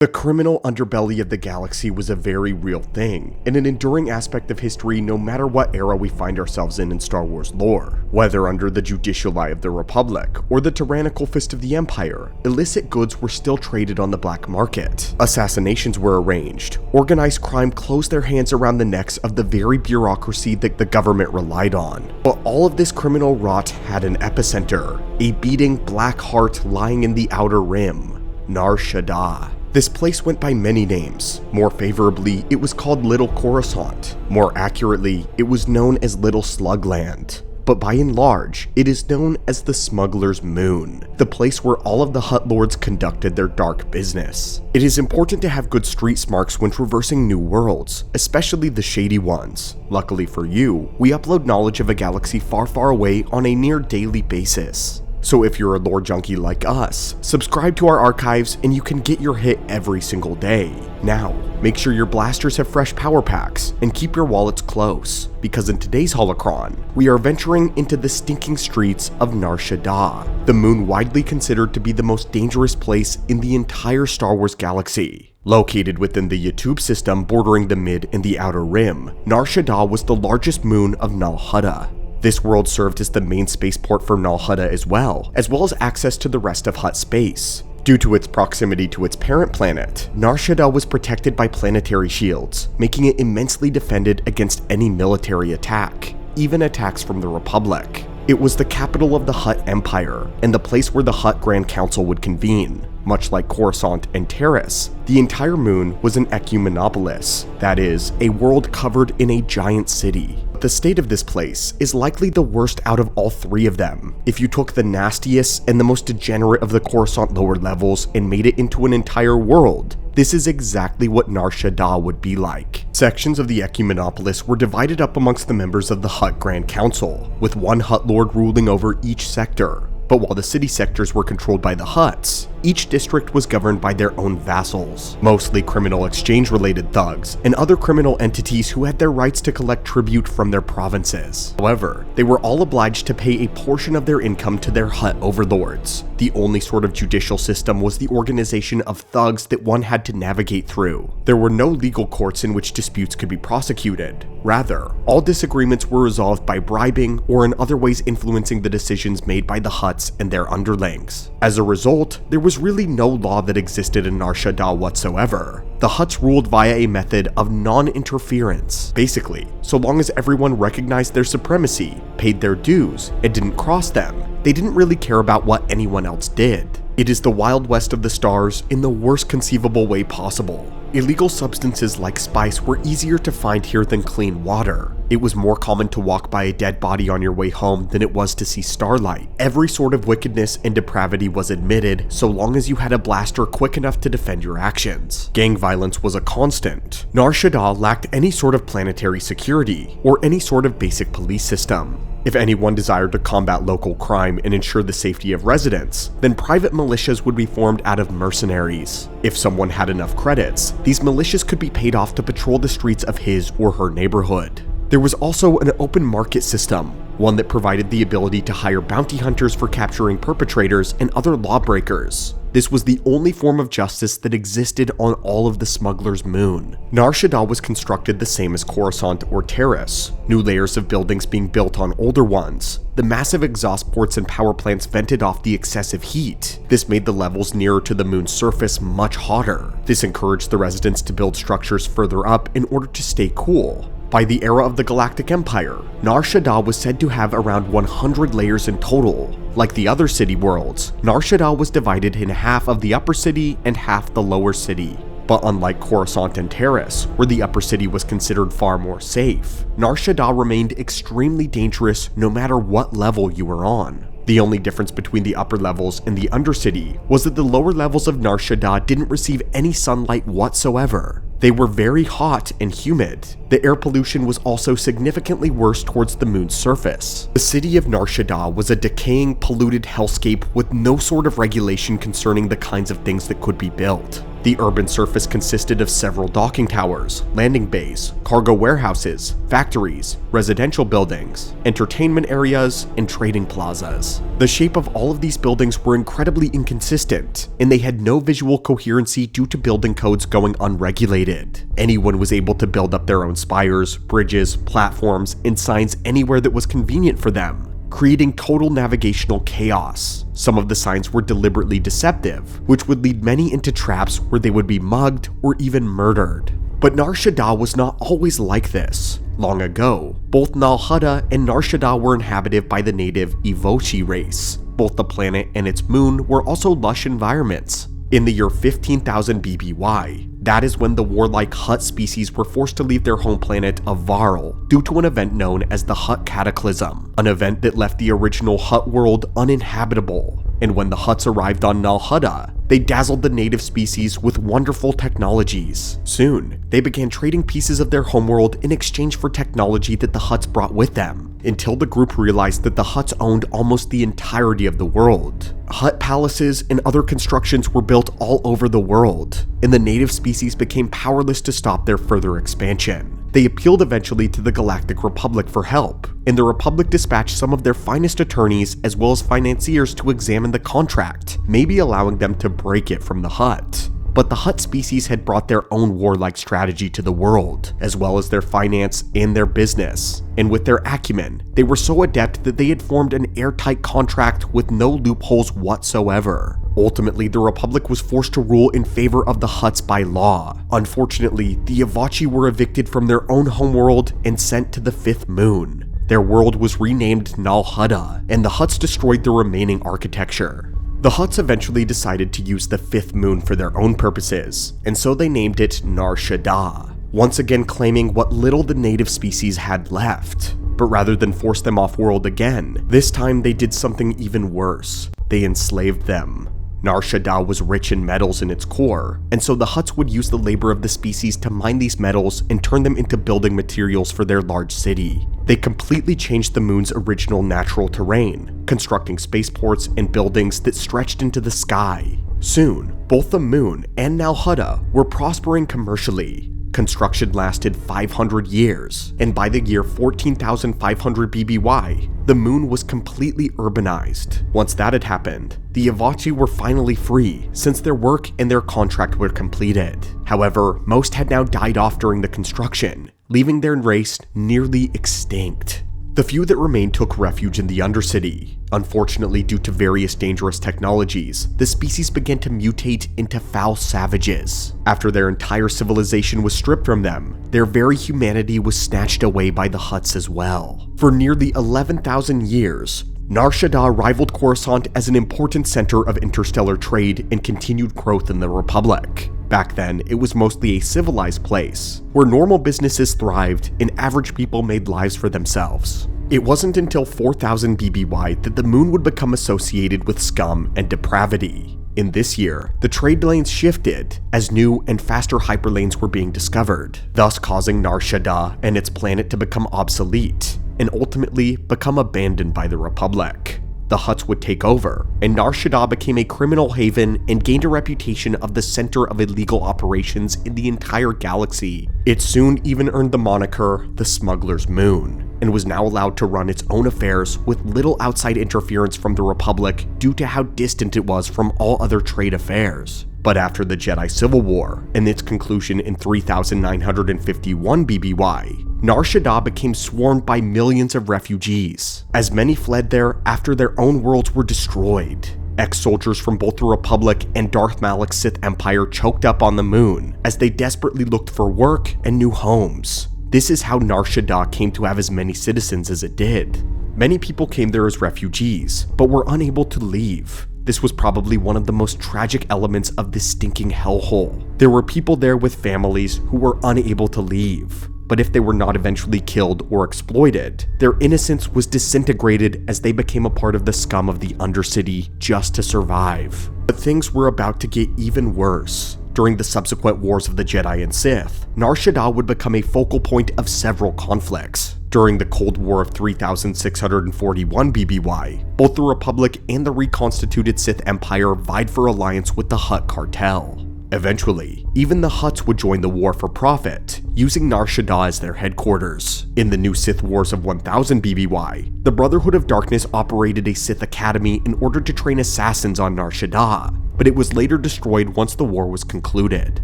The criminal underbelly of the galaxy was a very real thing, and an enduring aspect of history no matter what era we find ourselves in Star Wars lore. Whether under the judicial eye of the Republic, or the tyrannical fist of the Empire, illicit goods were still traded on the black market. Assassinations were arranged. Organized crime closed their hands around the necks of the very bureaucracy that the government relied on. But all of this criminal rot had an epicenter, a beating black heart lying in the Outer Rim, Nar Shaddaa. This place went by many names. More favorably, it was called Little Coruscant. More accurately, it was known as Little Slugland. But by and large, it is known as the Smugglers Moon, the place where all of the Hutt lords conducted their dark business. It is important to have good street smarts when traversing new worlds, especially the shady ones. Luckily for you, we upload knowledge of a galaxy far, far away on a near daily basis. So if you're a lore junkie like us, subscribe to our archives and you can get your hit every single day. Now, make sure your blasters have fresh power packs and keep your wallets close, because in today's holocron, we are venturing into the stinking streets of Nar Shaddaa, the moon widely considered to be the most dangerous place in the entire Star Wars galaxy. Located within the YouTube system bordering the Mid and the Outer Rim, Nar Shaddaa was the largest moon of Nar Shaddaa. This world served as the main spaceport for Nar Shaddaa as well as access to the rest of Hutt space. Due to its proximity to its parent planet, Nar Shaddaa was protected by planetary shields, making it immensely defended against any military attack, even attacks from the Republic. It was the capital of the Hutt Empire, and the place where the Hutt Grand Council would convene. Much like Coruscant and Terrace, the entire moon was an ecumenopolis, that is, a world covered in a giant city. The state of this place is likely the worst out of all three of them. If you took the nastiest and the most degenerate of the Coruscant lower levels and made it into an entire world, this is exactly what Nar Shaddaa would be like. Sections of the ecumenopolis were divided up amongst the members of the Hutt Grand Council, with one Hutt Lord ruling over each sector. But while the city sectors were controlled by the Hutts, each district was governed by their own vassals, mostly criminal exchange-related thugs and other criminal entities who had their rights to collect tribute from their provinces. However, they were all obliged to pay a portion of their income to their Hutt overlords. The only sort of judicial system was the organization of thugs that one had to navigate through. There were no legal courts in which disputes could be prosecuted. Rather, all disagreements were resolved by bribing or in other ways influencing the decisions made by the Hutts and their underlings. As a result, there was really no law that existed in Nar Shaddaa whatsoever. The Hutts ruled via a method of non-interference. Basically, so long as everyone recognized their supremacy, paid their dues, and didn't cross them, they didn't really care about what anyone else did. It is the Wild West of the stars in the worst conceivable way possible. Illegal substances like spice were easier to find here than clean water. It was more common to walk by a dead body on your way home than it was to see starlight. Every sort of wickedness and depravity was admitted, so long as you had a blaster quick enough to defend your actions. Gang violence was a constant. Nar Shaddaa lacked any sort of planetary security, or any sort of basic police system. If anyone desired to combat local crime and ensure the safety of residents, then private militias would be formed out of mercenaries. If someone had enough credits, these militias could be paid off to patrol the streets of his or her neighborhood. There was also an open market system, one that provided the ability to hire bounty hunters for capturing perpetrators and other lawbreakers. This was the only form of justice that existed on all of the Smugglers Moon. Nar Shaddaa was constructed the same as Coruscant or Terrace, new layers of buildings being built on older ones. The massive exhaust ports and power plants vented off the excessive heat. This made the levels nearer to the moon's surface much hotter. This encouraged the residents to build structures further up in order to stay cool. By the era of the Galactic Empire, Nar Shaddaa was said to have around 100 layers in total. Like the other city worlds, Nar Shaddaa was divided in half of the upper city and half the lower city. But unlike Coruscant and Terrace, where the upper city was considered far more safe, Nar Shaddaa remained extremely dangerous no matter what level you were on. The only difference between the upper levels and the undercity was that the lower levels of Nar Shaddaa didn't receive any sunlight whatsoever. They were very hot and humid. The air pollution was also significantly worse towards the moon's surface. The city of Nar Shaddaa was a decaying, polluted hellscape with no sort of regulation concerning the kinds of things that could be built. The urban surface consisted of several docking towers, landing bays, cargo warehouses, factories, residential buildings, entertainment areas, and trading plazas. The shape of all of these buildings were incredibly inconsistent, and they had no visual coherency due to building codes going unregulated. Anyone was able to build up their own spires, bridges, platforms, and signs anywhere that was convenient for them, creating total navigational chaos. Some of the signs were deliberately deceptive, which would lead many into traps where they would be mugged or even murdered. But Nar Shaddaa was not always like this. Long ago, both Nar Shaddaa and Nar Shaddaa were inhabited by the native Evocii race. Both the planet and its moon were also lush environments. In the year 15,000 BBY, that is when the warlike Hutt species were forced to leave their home planet of Varl due to an event known as the Hutt Cataclysm, an event that left the original Hutt world uninhabitable. And when the Hutts arrived on Nar Shaddaa, they dazzled the native species with wonderful technologies. Soon, they began trading pieces of their homeworld in exchange for technology that the Hutts brought with them, until the group realized that the Hutts owned almost the entirety of the world. Hutt palaces and other constructions were built all over the world, and the native species became powerless to stop their further expansion. They appealed eventually to the Galactic Republic for help, and the Republic dispatched some of their finest attorneys as well as financiers to examine the contract, maybe allowing them to break it from the Hutt. But the Hutt species had brought their own warlike strategy to the world, as well as their finance and their business. And with their acumen, they were so adept that they had formed an airtight contract with no loopholes whatsoever. Ultimately, the Republic was forced to rule in favor of the Hutts by law. Unfortunately, the Evocii were evicted from their own homeworld and sent to the Fifth Moon. Their world was renamed Nar Shaddaa, and the Hutts destroyed the remaining architecture. The Hutts eventually decided to use the Fifth Moon for their own purposes, and so they named it Nar Shaddaa, once again claiming what little the native species had left. But rather than force them off-world again, this time they did something even worse. They enslaved them. Nar Shaddaa was rich in metals in its core, and so the Hutts would use the labor of the species to mine these metals and turn them into building materials for their large city. They completely changed the moon's original natural terrain, constructing spaceports and buildings that stretched into the sky. Soon, both the moon and Nar Shaddaa were prospering commercially. Construction lasted 500 years, and by the year 14,500 BBY, the moon was completely urbanized. Once that had happened, the Evocii were finally free, since their work and their contract were completed. However, most had now died off during the construction, leaving their race nearly extinct. The few that remained took refuge in the Undercity. Unfortunately, due to various dangerous technologies, the species began to mutate into foul savages. After their entire civilization was stripped from them, their very humanity was snatched away by the Hutts as well. For nearly 11,000 years, Nar Shaddaa rivaled Coruscant as an important center of interstellar trade and continued growth in the Republic. Back then, it was mostly a civilized place, where normal businesses thrived and average people made lives for themselves. It wasn't until 4000 BBY that the moon would become associated with scum and depravity. In this year, the trade lanes shifted as new and faster hyperlanes were being discovered, thus causing Nar Shaddaa and its planet to become obsolete, and ultimately become abandoned by the Republic. The Hutts would take over, and Nar Shaddaa became a criminal haven and gained a reputation of the center of illegal operations in the entire galaxy. It soon even earned the moniker the Smugglers Moon, and was now allowed to run its own affairs with little outside interference from the Republic due to how distant it was from all other trade affairs. But after the Jedi Civil War, and its conclusion in 3951 BBY, Nar Shaddaa became swarmed by millions of refugees, as many fled there after their own worlds were destroyed. Ex-soldiers from both the Republic and Darth Malak's Sith Empire choked up on the moon, as they desperately looked for work and new homes. This is how Nar Shaddaa came to have as many citizens as it did. Many people came there as refugees, but were unable to leave. This was probably one of the most tragic elements of this stinking hellhole. There were people there with families who were unable to leave, but if they were not eventually killed or exploited, their innocence was disintegrated as they became a part of the scum of the Undercity just to survive. But things were about to get even worse. During the subsequent wars of the Jedi and Sith, Nar Shaddaa would become a focal point of several conflicts. During the Cold War of 3641 BBY, both the Republic and the reconstituted Sith Empire vied for alliance with the Hutt cartel. Eventually, even the Hutts would join the war for profit, using Nar Shaddaa as their headquarters. In the new Sith Wars of 1000 BBY, the Brotherhood of Darkness operated a Sith Academy in order to train assassins on Nar Shaddaa, but it was later destroyed once the war was concluded.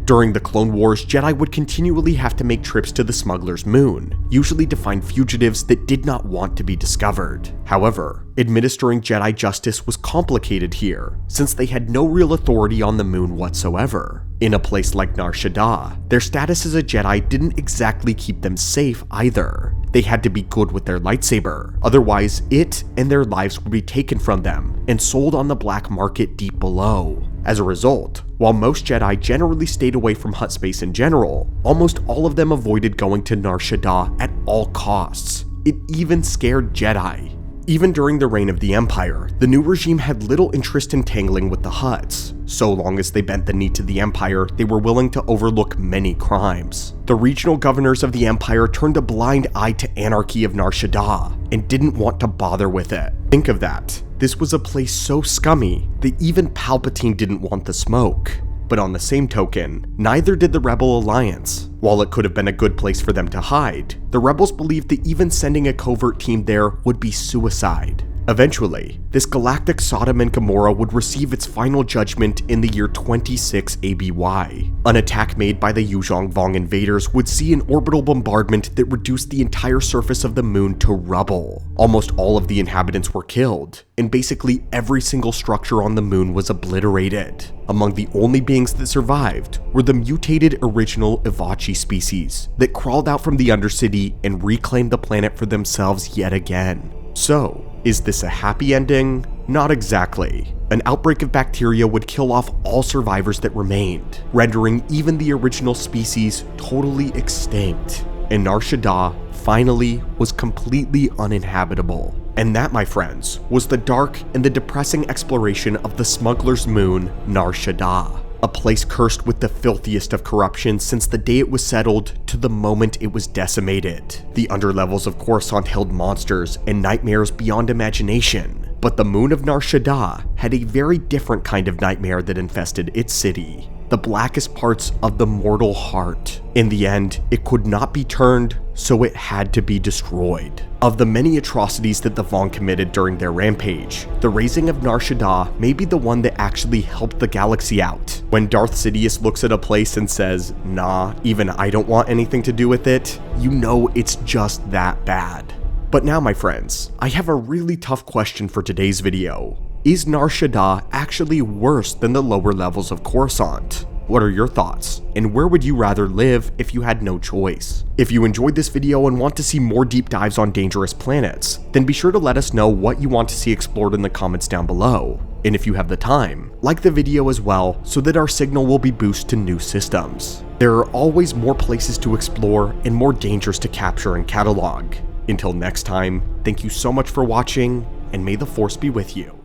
During the Clone Wars, Jedi would continually have to make trips to the Smugglers Moon, usually to find fugitives that did not want to be discovered. However, administering Jedi justice was complicated here, since they had no real authority on the moon whatsoever. In a place like Nar Shaddaa, their status as a Jedi didn't exactly keep them safe either. They had to be good with their lightsaber, otherwise it and their lives would be taken from them and sold on the black market deep below. As a result, while most Jedi generally stayed away from Hutt space in general, almost all of them avoided going to Nar Shaddaa at all costs. It even scared Jedi. Even during the reign of the Empire, the new regime had little interest in tangling with the Hutts. So long as they bent the knee to the Empire, they were willing to overlook many crimes. The regional governors of the Empire turned a blind eye to anarchy of Nar Shaddaa and didn't want to bother with it. Think of that. This was a place so scummy that even Palpatine didn't want the smoke. But on the same token, neither did the Rebel Alliance. While it could have been a good place for them to hide, the rebels believed that even sending a covert team there would be suicide. Eventually, this galactic Sodom and Gomorrah would receive its final judgment in the year 26 ABY. An attack made by the Yuuzhan Vong invaders would see an orbital bombardment that reduced the entire surface of the moon to rubble. Almost all of the inhabitants were killed, and basically every single structure on the moon was obliterated. Among the only beings that survived were the mutated original Evocii species that crawled out from the Undercity and reclaimed the planet for themselves yet again. So, is this a happy ending? Not exactly. An outbreak of bacteria would kill off all survivors that remained, rendering even the original species totally extinct. And Nar Shaddaa finally was completely uninhabitable. And that, my friends, was the dark and the depressing exploration of the Smugglers Moon, Nar Shaddaa. A place cursed with the filthiest of corruption since the day it was settled to the moment it was decimated. The underlevels of Coruscant held monsters and nightmares beyond imagination, but the moon of Nar Shaddaa had a very different kind of nightmare that infested its city. The blackest parts of the mortal heart. In the end, it could not be turned, so it had to be destroyed. Of the many atrocities that the Vong committed during their rampage, the raising of Nar Shaddaa may be the one that actually helped the galaxy out. When Darth Sidious looks at a place and says, "Nah, even I don't want anything to do with it," you know it's just that bad. But now, my friends, I have a really tough question for today's video. Is Nar Shaddaa actually worse than the lower levels of Coruscant? What are your thoughts? And where would you rather live if you had no choice? If you enjoyed this video and want to see more deep dives on dangerous planets, then be sure to let us know what you want to see explored in the comments down below. And if you have the time, like the video as well so that our signal will be boosted to new systems. There are always more places to explore and more dangers to capture and catalog. Until next time, thank you so much for watching, and may the Force be with you.